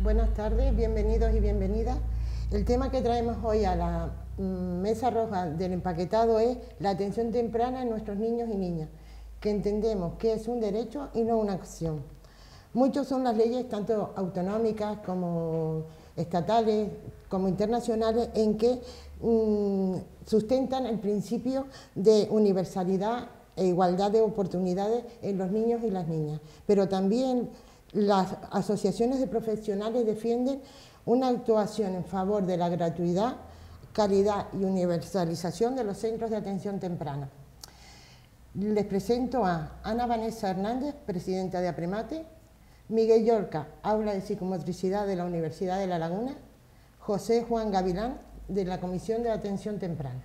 Buenas tardes, bienvenidos y bienvenidas. El tema que traemos hoy a la mesa roja del empaquetado es la atención temprana en nuestros niños y niñas, que entendemos que es un derecho y no una acción. Muchos son las leyes, tanto autonómicas como estatales, como internacionales, en que sustentan el principio de universalidad e igualdad de oportunidades en los niños y las niñas, pero también las asociaciones de profesionales defienden una actuación en favor de la gratuidad, calidad y universalización de los centros de atención temprana. Les presento a Ana Vanessa Hernández, presidenta de APREMATE, Miguel Llorca, Aula de Psicomotricidad de la Universidad de La Laguna, José Juan Gavilán, de la Comisión de Atención Temprana.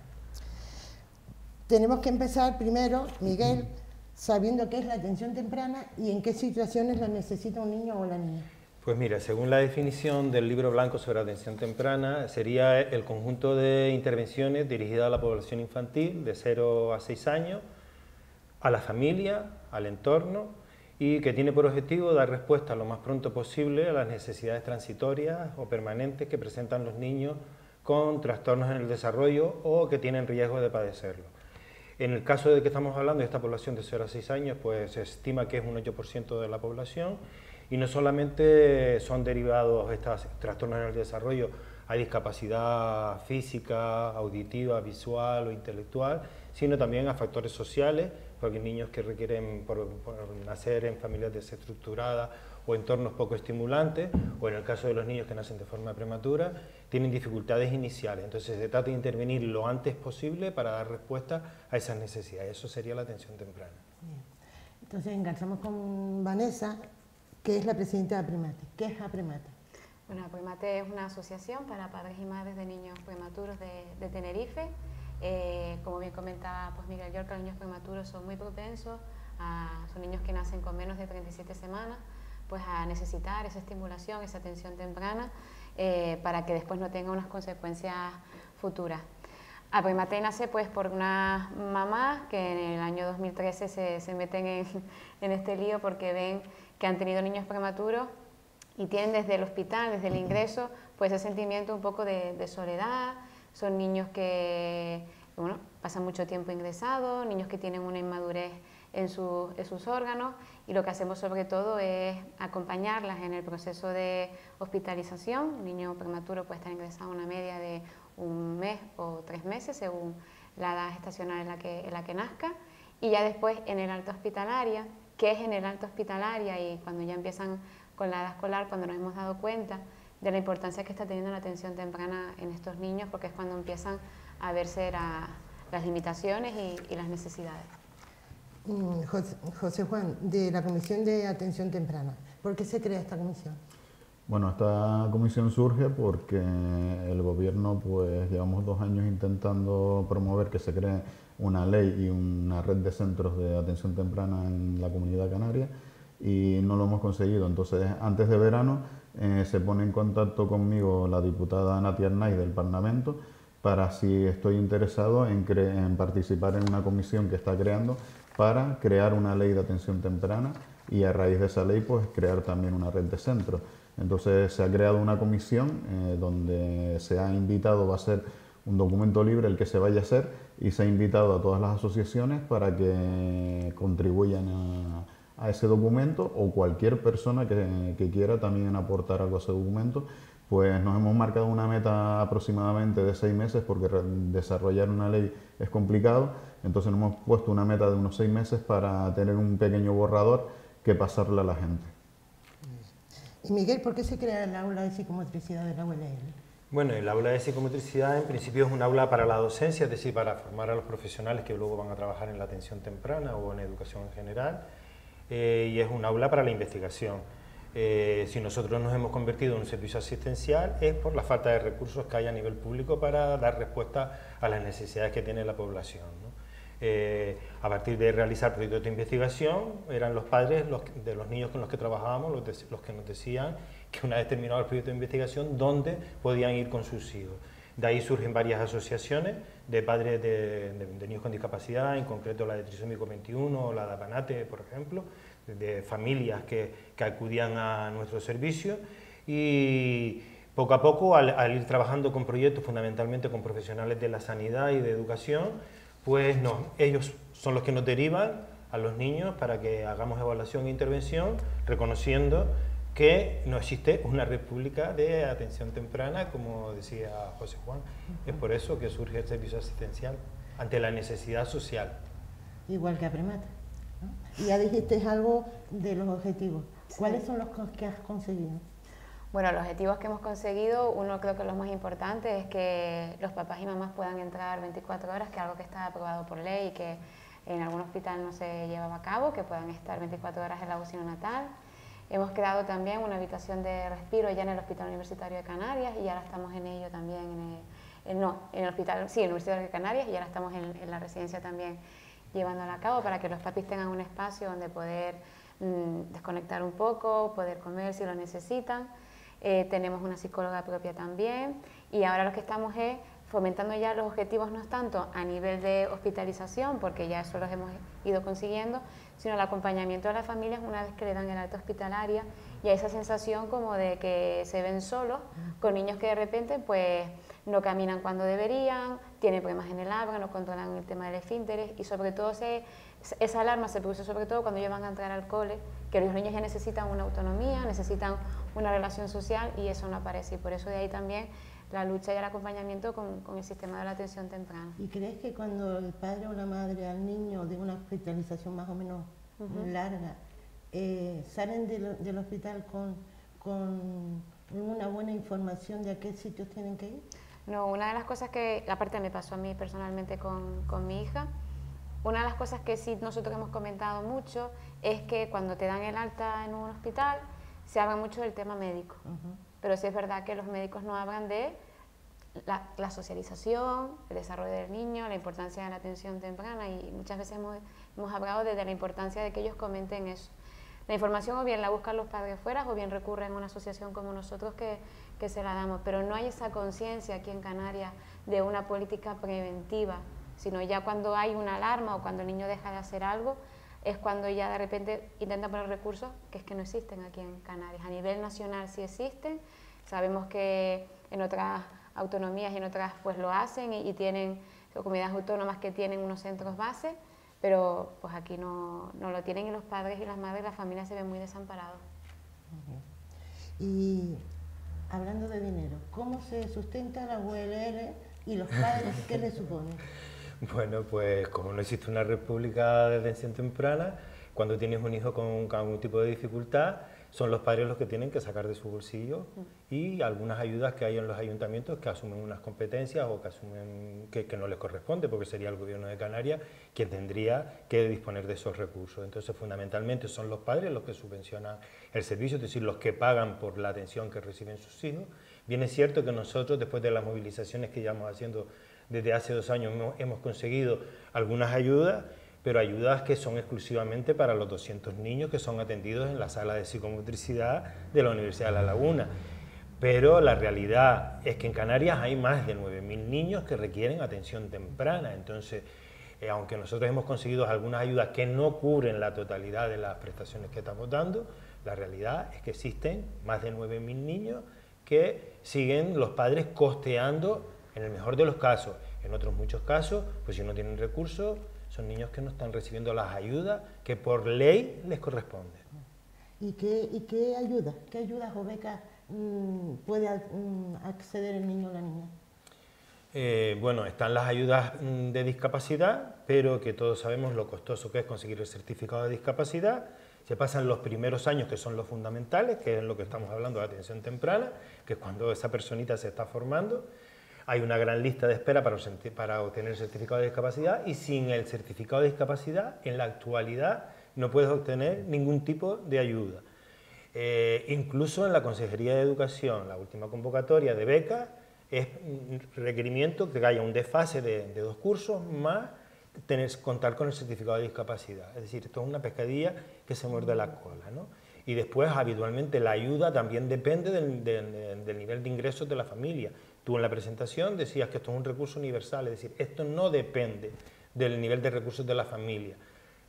Tenemos que empezar primero, Miguel, sabiendo qué es la atención temprana y en qué situaciones la necesita un niño o la niña. Pues mira, según la definición del Libro Blanco sobre atención temprana, sería el conjunto de intervenciones dirigidas a la población infantil de 0 a 6 años, a la familia, al entorno, y que tiene por objetivo dar respuesta lo más pronto posible a las necesidades transitorias o permanentes que presentan los niños con trastornos en el desarrollo o que tienen riesgo de padecerlo. En el caso de que estamos hablando de esta población de 0 a 6 años, pues se estima que es un 8% de la población y no solamente son derivados estos trastornos en el desarrollo a discapacidad física, auditiva, visual o intelectual, sino también a factores sociales, porque hay niños que requieren por nacer en familias desestructuradas o entornos poco estimulantes, o en el caso de los niños que nacen de forma prematura, tienen dificultades iniciales. Entonces se trata de intervenir lo antes posible para dar respuesta a esas necesidades. Eso sería la atención temprana. Bien. Entonces enganchamos con Vanessa, que es la presidenta de APREMATE. ¿Qué es APREMATE? Bueno, APREMATE es una asociación para padres y madres de niños prematuros de Tenerife. Como bien comentaba pues Miguel Llorca, los niños prematuros son muy propensos, son niños que nacen con menos de 37 semanas, pues a necesitar esa estimulación, esa atención temprana, para que después no tenga unas consecuencias futuras. APREMATE nace pues por unas mamás que en el año 2013 se meten en este lío porque ven que han tenido niños prematuros y tienen desde el hospital, desde el ingreso, pues ese sentimiento un poco de soledad. Son niños que bueno, pasan mucho tiempo ingresados, niños que tienen una inmadurez en sus órganos, y lo que hacemos sobre todo es acompañarlas en el proceso de hospitalización. Un niño prematuro puede estar ingresado una media de 1 mes o 3 meses según la edad gestacional en la que nazca, y ya después en el alta hospitalaria, que es en el alta hospitalaria y cuando ya empiezan con la edad escolar, cuando nos hemos dado cuenta de la importancia que está teniendo la atención temprana en estos niños, porque es cuando empiezan a verse las limitaciones y las necesidades. José Juan, de la Comisión de Atención Temprana, ¿por qué se crea esta comisión? Bueno, esta comisión surge porque el gobierno, pues llevamos 2 años intentando promover que se cree una ley y una red de centros de atención temprana en la Comunidad Canaria y no lo hemos conseguido. Entonces, antes de verano se pone en contacto conmigo la diputada Natia Arnaiz del Parlamento para si estoy interesado en participar en una comisión que está creando para crear una ley de atención temprana y a raíz de esa ley pues crear también una red de centros. Entonces se ha creado una comisión donde se ha invitado, va a ser un documento libre el que se vaya a hacer, y se ha invitado a todas las asociaciones para que contribuyan a ese documento, o cualquier persona que quiera también aportar algo a ese documento. Pues nos hemos marcado una meta aproximadamente de 6 meses porque desarrollar una ley es complicado, entonces nos hemos puesto una meta de unos 6 meses para tener un pequeño borrador que pasarle a la gente. Y Miguel, ¿por qué se crea el aula de psicomotricidad de la ULL? Bueno, el aula de psicomotricidad en principio es un aula para la docencia, es decir, para formar a los profesionales que luego van a trabajar en la atención temprana o en educación en general, y es un aula para la investigación. Si nosotros nos hemos convertido en un servicio asistencial es por la falta de recursos que hay a nivel público para dar respuesta a las necesidades que tiene la población, ¿no? A partir de realizar proyectos de investigación, eran los padres de los niños con los que trabajábamos los que nos decían que una vez terminado el proyecto de investigación, dónde podían ir con sus hijos. De ahí surgen varias asociaciones de padres de niños con discapacidad, en concreto la de Trisómico 21 o la de Apanate, por ejemplo, de familias que acudían a nuestro servicio, y poco a poco, al ir trabajando con proyectos fundamentalmente con profesionales de la sanidad y de educación, pues ellos son los que nos derivan a los niños para que hagamos evaluación e intervención, reconociendo que no existe una red pública de atención temprana, como decía José Juan. Es por eso que surge el servicio asistencial, ante la necesidad social. Igual que Apremata, ¿no? Y ya dijiste algo de los objetivos. ¿Cuáles son los que has conseguido? Bueno, los objetivos que hemos conseguido, uno creo que lo más importante es que los papás y mamás puedan entrar 24 horas, que es algo que está aprobado por ley y que en algún hospital no se llevaba a cabo, que puedan estar 24 horas en la UCI neonatal. Hemos creado también una habitación de respiro ya en el Hospital Universitario de Canarias y ahora estamos en ello también, en el Hospital, sí, en el Universitario de Canarias, y ahora estamos en la residencia también llevándola a cabo para que los papis tengan un espacio donde poder desconectar un poco, poder comer si lo necesitan. Tenemos una psicóloga propia también y ahora lo que estamos es fomentando ya los objetivos no es tanto a nivel de hospitalización, porque ya eso los hemos ido consiguiendo, sino el acompañamiento de las familias una vez que le dan el alta hospitalaria y hay esa sensación como de que se ven solos con niños que de repente pues no caminan cuando deberían, tienen problemas en el habla, no controlan el tema del esfínteres y sobre todo esa alarma se produce sobre todo cuando ellos van a entrar al cole, que los niños ya necesitan una autonomía, necesitan una relación social y eso no aparece y por eso de ahí también la lucha y el acompañamiento con el sistema de la atención temprana. ¿Y crees que cuando el padre o la madre al niño de una hospitalización más o menos larga salen del hospital con una buena información de a qué sitios tienen que ir? No, una de las cosas que, aparte me pasó a mí personalmente con mi hija, una de las cosas que sí nosotros hemos comentado mucho es que cuando te dan el alta en un hospital se habla mucho del tema médico, pero sí es verdad que los médicos no hablan de la socialización, el desarrollo del niño, la importancia de la atención temprana y muchas veces hemos hablado de la importancia de que ellos comenten eso. La información o bien la buscan los padres fuera o bien recurren a una asociación como nosotros que se la damos, pero no hay esa conciencia aquí en Canarias de una política preventiva, sino ya cuando hay una alarma o cuando el niño deja de hacer algo, es cuando ya de repente intentan poner recursos que es que no existen aquí en Canarias. A nivel nacional sí existen, sabemos que en otras autonomías y en otras pues lo hacen y tienen comunidades autónomas que tienen unos centros base, pero pues aquí no lo tienen y los padres y las madres, las familias se ven muy desamparados. Y hablando de dinero, ¿cómo se sustenta la ULR y los padres qué les supone? Bueno, pues como no existe una red pública de atención temprana, cuando tienes un hijo con algún tipo de dificultad, son los padres los que tienen que sacar de su bolsillo y algunas ayudas que hay en los ayuntamientos que asumen unas competencias o que asumen que no les corresponde, porque sería el Gobierno de Canarias quien tendría que disponer de esos recursos. Entonces, fundamentalmente son los padres los que subvencionan el servicio, es decir, los que pagan por la atención que reciben sus hijos. Bien es cierto que nosotros, después de las movilizaciones que llevamos haciendo desde hace 2 años, hemos conseguido algunas ayudas, pero ayudas que son exclusivamente para los 200 niños que son atendidos en la sala de psicomotricidad de la Universidad de La Laguna. Pero la realidad es que en Canarias hay más de 9.000 niños que requieren atención temprana. Entonces, aunque nosotros hemos conseguido algunas ayudas que no cubren la totalidad de las prestaciones que estamos dando, la realidad es que existen más de 9.000 niños que siguen los padres costeando, en el mejor de los casos. En otros muchos casos, pues si no tienen recursos, son niños que no están recibiendo las ayudas que por ley les corresponden. ¿Y qué ayudas o becas puede acceder el niño o la niña? Bueno, están las ayudas de discapacidad, pero que todos sabemos lo costoso que es conseguir el certificado de discapacidad. Se pasan los primeros años, que son los fundamentales, que es lo que estamos hablando de atención temprana, que es cuando esa personita se está formando. Hay una gran lista de espera para obtener el certificado de discapacidad y sin el certificado de discapacidad, en la actualidad, no puedes obtener ningún tipo de ayuda. Incluso en la Consejería de Educación, la última convocatoria de becas, es requerimiento que haya un desfase de 2 cursos más contar con el certificado de discapacidad. Es decir, esto es una pescadilla que se muerde la cola, ¿no? Y después, habitualmente, la ayuda también depende del nivel de ingresos de la familia. Tú en la presentación decías que esto es un recurso universal, es decir, esto no depende del nivel de recursos de la familia.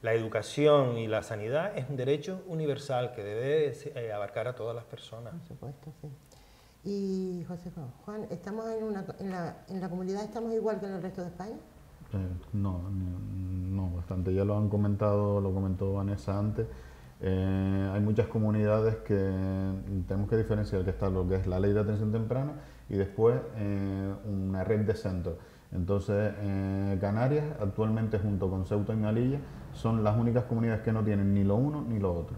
La educación y la sanidad es un derecho universal que debe abarcar a todas las personas. Por supuesto, sí. Y José Juan, ¿estamos en la comunidad estamos igual que en el resto de España? No, bastante. Ya lo han comentado, lo comentó Vanessa antes. Hay muchas comunidades que tenemos que diferenciar que está lo que es la ley de atención temprana y después una red de centros. Entonces, Canarias, actualmente junto con Ceuta y Melilla, son las únicas comunidades que no tienen ni lo uno ni lo otro.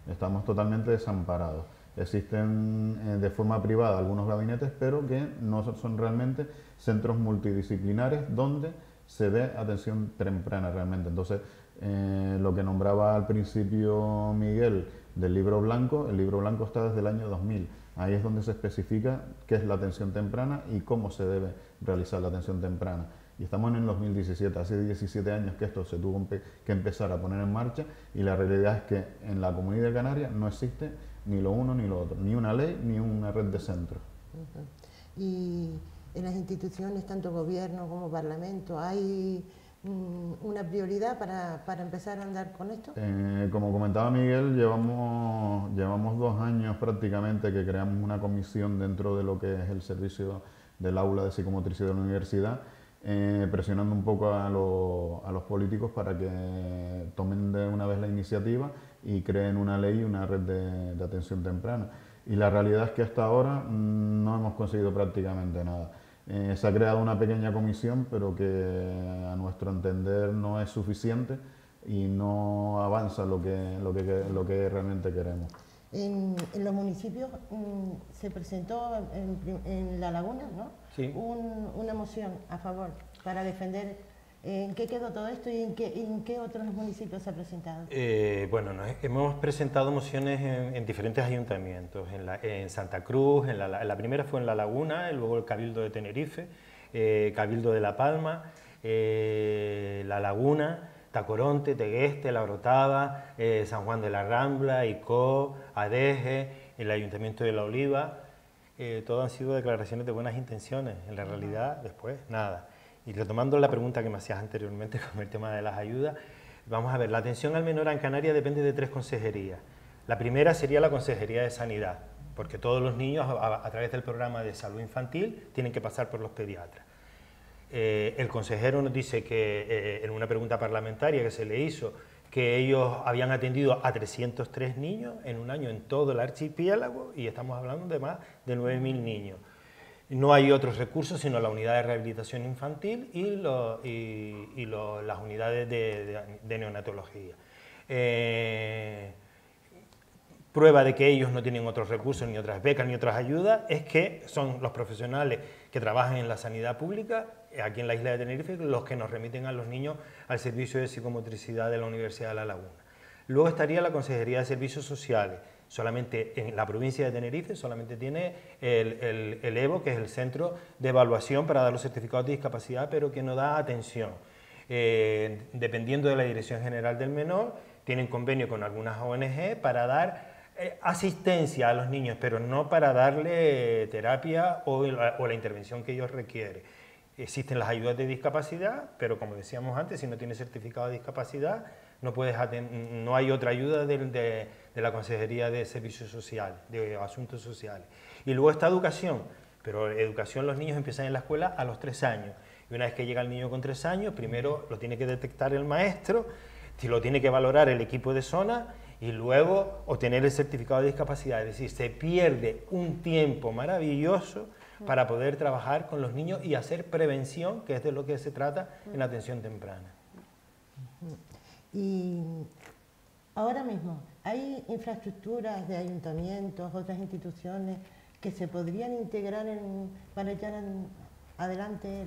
Estamos totalmente desamparados. Existen de forma privada algunos gabinetes, pero que no son realmente centros multidisciplinares donde se dé atención temprana realmente. Entonces, lo que nombraba al principio Miguel del libro blanco, el libro blanco está desde el año 2000. Ahí es donde se especifica qué es la atención temprana y cómo se debe realizar la atención temprana. Y estamos en el 2017, hace 17 años que esto se tuvo que empezar a poner en marcha y la realidad es que en la Comunidad de Canarias no existe ni lo uno ni lo otro, ni una ley ni una red de centros. Y en las instituciones, tanto gobierno como parlamento, ¿hay una prioridad para empezar a andar con esto? Como comentaba Miguel, llevamos 2 años prácticamente que creamos una comisión dentro de lo que es el servicio del aula de psicomotricidad de la universidad, presionando un poco a los políticos para que tomen de una vez la iniciativa y creen una ley y una red de atención temprana. Y la realidad es que hasta ahora no hemos conseguido prácticamente nada. Se ha creado una pequeña comisión, pero que a nuestro entender no es suficiente y no avanza lo que realmente queremos. En los municipios se presentó en La Laguna, ¿no? Sí. Una moción a favor para defender. ¿En qué quedó todo esto y en qué otros municipios se ha presentado? Bueno, hemos presentado mociones en diferentes ayuntamientos, en Santa Cruz, la primera fue en La Laguna, luego el Cabildo de Tenerife, Cabildo de La Palma, La Laguna, Tacoronte, Tegueste, La Orotava, San Juan de la Rambla, Icó, Adeje, el Ayuntamiento de La Oliva. Todo han sido declaraciones de buenas intenciones, en la realidad después nada. Y retomando la pregunta que me hacías anteriormente con el tema de las ayudas, vamos a ver, la atención al menor en Canarias depende de 3 consejerías. La primera sería la Consejería de Sanidad, porque todos los niños a través del programa de salud infantil tienen que pasar por los pediatras. El consejero nos dice que en una pregunta parlamentaria que se le hizo, que ellos habían atendido a 303 niños en un año en todo el archipiélago y estamos hablando de más de 9.000 niños. No hay otros recursos sino la unidad de rehabilitación infantil y las unidades de neonatología. Prueba de que ellos no tienen otros recursos, ni otras becas, ni otras ayudas, es que son los profesionales que trabajan en la sanidad pública, aquí en la isla de Tenerife, los que nos remiten a los niños al servicio de psicomotricidad de la Universidad de La Laguna. Luego estaría la Consejería de Servicios Sociales. Solamente en la provincia de Tenerife solamente tiene el EVO, que es el Centro de Evaluación para dar los certificados de discapacidad, pero que no da atención. Dependiendo de la Dirección General del Menor, tienen convenio con algunas ONG para dar asistencia a los niños, pero no para darle terapia o la intervención que ellos requieren. Existen las ayudas de discapacidad, pero como decíamos antes, si no tienes certificado de discapacidad, no hay otra ayuda de la Consejería de Servicios Sociales, de Asuntos Sociales. Y luego está educación, pero educación los niños empiezan en la escuela a los 3 años. Y una vez que llega el niño con 3 años, primero lo tiene que detectar el maestro, lo tiene que valorar el equipo de zona y luego obtener el certificado de discapacidad. Es decir, se pierde un tiempo maravilloso para poder trabajar con los niños y hacer prevención, que es de lo que se trata en la atención temprana. Y ahora mismo, ¿hay infraestructuras de ayuntamientos, otras instituciones que se podrían integrar para echar adelante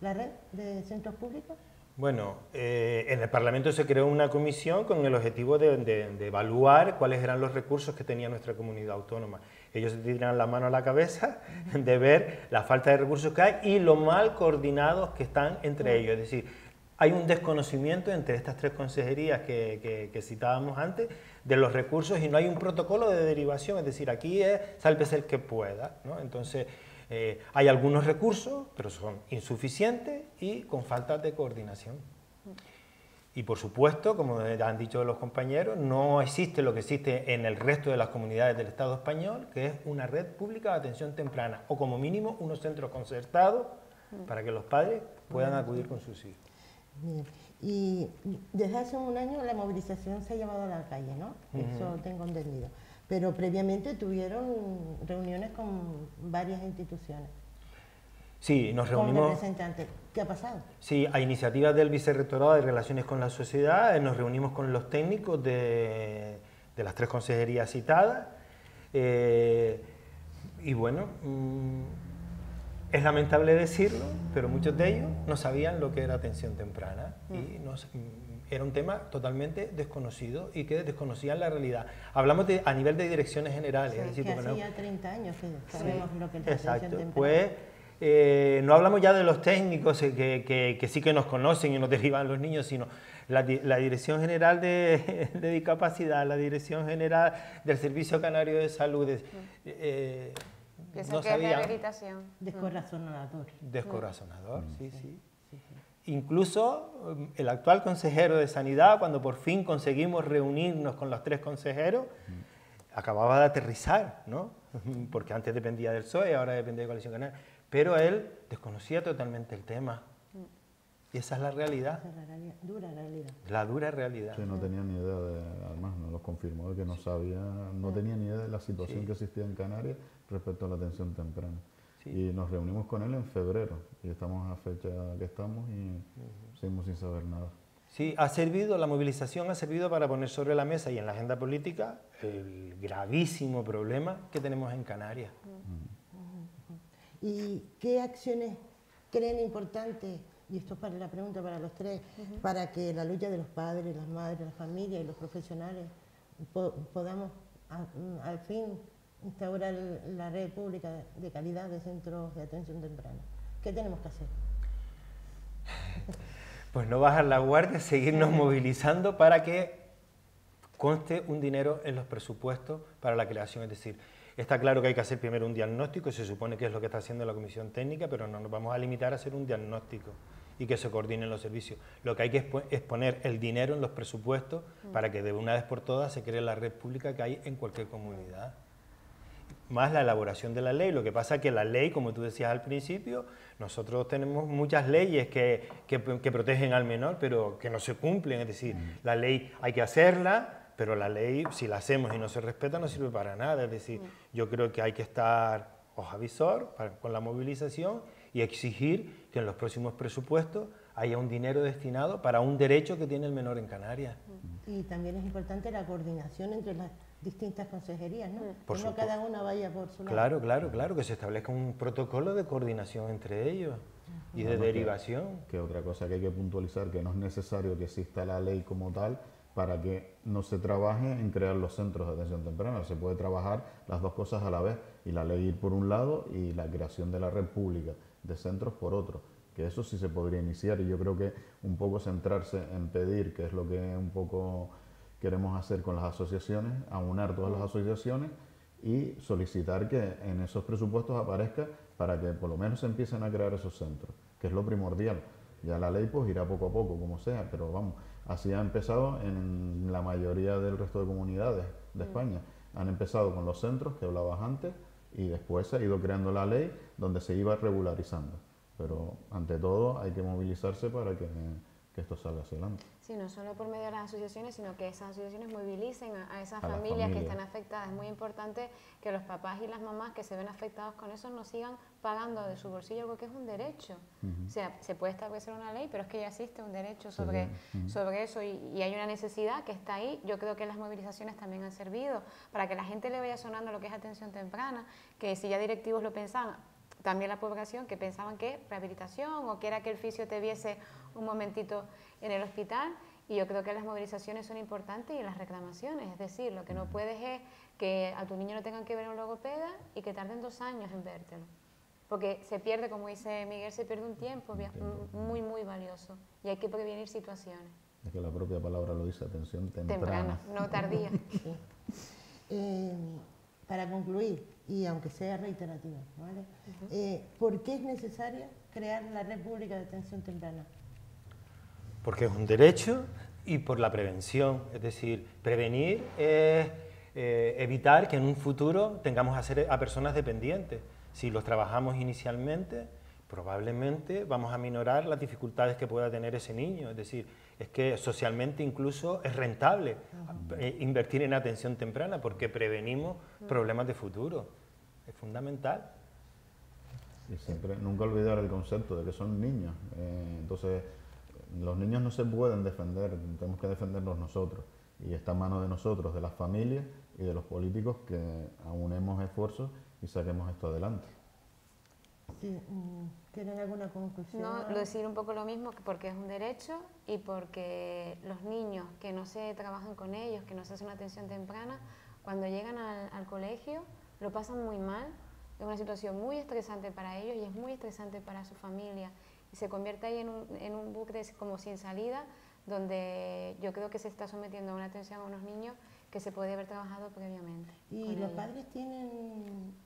la red de centros públicos? Bueno, en el Parlamento se creó una comisión con el objetivo de evaluar cuáles eran los recursos que tenía nuestra comunidad autónoma. Ellos se tiran la mano a la cabeza de ver la falta de recursos que hay y lo mal coordinados que están entre ellos. Es decir, hay un desconocimiento entre estas tres consejerías que citábamos antes de los recursos y no hay un protocolo de derivación. Es decir, aquí es sálvese el que pueda, ¿no? Entonces, hay algunos recursos, pero son insuficientes y con falta de coordinación. Y por supuesto, como ya han dicho los compañeros, no existe lo que existe en el resto de las comunidades del Estado español, que es una red pública de atención temprana, o como mínimo unos centros concertados para que los padres puedan acudir con sus hijos. Bien. Y desde hace un año la movilización se ha llevado a la calle, ¿no? Eso tengo entendido. Pero previamente tuvieron reuniones con varias instituciones. Sí, nos reunimos... Con representantes. ¿Qué ha pasado? Sí, a iniciativas del Vicerrectorado de Relaciones con la Sociedad, nos reunimos con los técnicos de las tres consejerías citadas y bueno, es lamentable decirlo, pero muchos de ellos no sabían lo que era atención temprana y era un tema totalmente desconocido y que desconocían la realidad. Hablamos a nivel de direcciones generales. Sí, es decir, que hace ya 30 años que sabemos lo que es la exacto. atención temprana. Pues no hablamos ya de los técnicos que sí que nos conocen y nos derivan los niños, sino la Dirección General de Discapacidad, la Dirección General del Servicio Canario de Salud, no sabían. Rehabilitación. Descorazonador. Descorazonador, sí. Incluso el actual consejero de Sanidad, cuando por fin conseguimos reunirnos con los tres consejeros, acababa de aterrizar, ¿no? Porque antes dependía del PSOE, ahora depende de Coalición Canaria, pero él desconocía totalmente el tema. Y esa es la realidad. Esa es la dura realidad. La dura realidad. Sí, no tenía ni idea, además nos lo confirmó, de que no sabía, no tenía ni idea de la situación que existía en Canarias respecto a la atención temprana. Y nos reunimos con él en febrero, y estamos a la fecha que estamos y seguimos sin saber nada. Sí, la movilización ha servido para poner sobre la mesa y en la agenda política el gravísimo problema que tenemos en Canarias. ¿Y qué acciones creen importantes, y esto es para la pregunta para los tres, para que la lucha de los padres, las madres, las familias y los profesionales podamos al fin instaurar la red pública de calidad de centros de atención temprana? ¿Qué tenemos que hacer? Pues no bajar la guardia, seguirnos movilizando para que conste un dinero en los presupuestos para la creación. Es decir, está claro que hay que hacer primero un diagnóstico, se supone que es lo que está haciendo la Comisión Técnica, pero no nos vamos a limitar a hacer un diagnóstico y que se coordinen los servicios. Lo que hay que es poner el dinero en los presupuestos para que de una vez por todas se cree la red pública que hay en cualquier comunidad. Más la elaboración de la ley. Lo que pasa es que la ley, como tú decías al principio, nosotros tenemos muchas leyes que protegen al menor, pero que no se cumplen. Es decir, la ley hay que hacerla, pero la ley, si la hacemos y no se respeta, no sirve para nada. Es decir, yo creo que hay que estar ojavisor con la movilización y exigir que en los próximos presupuestos haya un dinero destinado para un derecho que tiene el menor en Canarias. Y también es importante la coordinación entre las distintas consejerías, ¿no? Por que no cada una vaya por su lado. Claro, que se establezca un protocolo de coordinación entre ellos y de derivación. Que otra cosa que hay que puntualizar, que no es necesario que exista la ley como tal para que no se trabaje en crear los centros de atención temprana. Se puede trabajar las dos cosas a la vez, y la ley ir por un lado y la creación de la red pública de centros por otro, que eso sí se podría iniciar, y yo creo que un poco centrarse en pedir, que es lo que un poco queremos hacer con las asociaciones, aunar todas las asociaciones y solicitar que en esos presupuestos aparezca para que por lo menos se empiecen a crear esos centros, que es lo primordial. Ya la ley pues irá poco a poco, como sea, pero vamos, así ha empezado en la mayoría del resto de comunidades de España. Han empezado con los centros que hablabas antes y después se ha ido creando la ley donde se iba regularizando. Pero ante todo hay que movilizarse para que esto salga hacia adelante. Sí, no solo por medio de las asociaciones, sino que esas asociaciones movilicen a esas familias que están afectadas. Es muy importante que los papás y las mamás que se ven afectados con eso no sigan pagando de su bolsillo algo que es un derecho. O sea, se puede establecer una ley, pero es que ya existe un derecho sobre eso y hay una necesidad que está ahí. Yo creo que las movilizaciones también han servido para que la gente le vaya sonando lo que es atención temprana, que si ya directivos lo pensaban, también la población que pensaban que rehabilitación o que era que el fisio te viese un momentito en el hospital. Y yo creo que las movilizaciones son importantes y las reclamaciones, es decir, lo que no puedes es que a tu niño lo tengan que ver un logopeda y que tarden 2 años en vértelo. Porque se pierde, como dice Miguel, se pierde un tiempo muy, muy valioso y hay que prevenir situaciones. Es que la propia palabra lo dice, atención temprana. No tardía. Para concluir, y aunque sea reiterativa, ¿vale? ¿Por qué es necesario crear la Red Pública de Atención Temprana? Porque es un derecho y por la prevención, es decir, prevenir es evitar que en un futuro tengamos a personas dependientes. Si los trabajamos inicialmente, probablemente vamos a minorar las dificultades que pueda tener ese niño. Es decir, es que socialmente incluso es rentable invertir en atención temprana porque prevenimos problemas de futuro. Es fundamental. Y siempre, nunca olvidar el concepto de que son niños. Entonces, los niños no se pueden defender, tenemos que defenderlos nosotros. Y está en manos de nosotros, de las familias y de los políticos que aunemos esfuerzos y saquemos esto adelante. Sí, ¿tienen alguna conclusión? No, decir un poco lo mismo, porque es un derecho y porque los niños que no se trabajan con ellos, que no se hace una atención temprana, cuando llegan al colegio lo pasan muy mal, es una situación muy estresante para ellos y es muy estresante para su familia. Y se convierte ahí en un bucle como sin salida, donde yo creo que se está sometiendo a una atención a unos niños que se puede haber trabajado previamente. ¿Y los padres tienen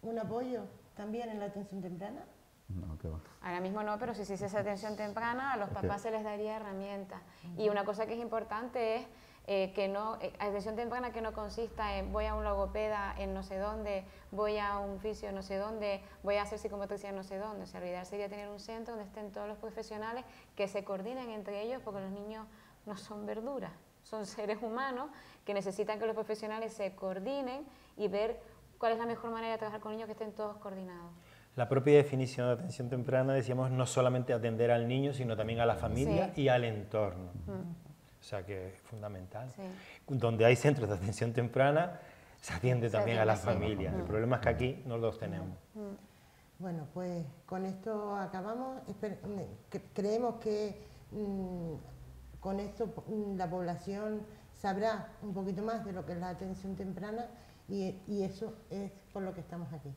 un apoyo también en la atención temprana? No, ¿qué va? Ahora mismo no, pero si se hace atención temprana, a los papás se les daría herramientas. Y una cosa que es importante es que no, atención temprana que no consista en voy a un logopeda en no sé dónde, voy a un fisio no sé dónde, voy a hacer psicomotricidad no sé dónde. O sea, lo ideal sería tener un centro donde estén todos los profesionales que se coordinen entre ellos, porque los niños no son verduras, son seres humanos que necesitan que los profesionales se coordinen y ver cuál es la mejor manera de trabajar con niños que estén todos coordinados. La propia definición de atención temprana, decíamos, no solamente atender al niño, sino también a la familia y al entorno. O sea que es fundamental. Sí. Donde hay centros de atención temprana, se atiende también a las familias. El problema es que aquí no los tenemos. Bueno, pues con esto acabamos. Creemos que con esto la población sabrá un poquito más de lo que es la atención temprana y eso es por lo que estamos aquí.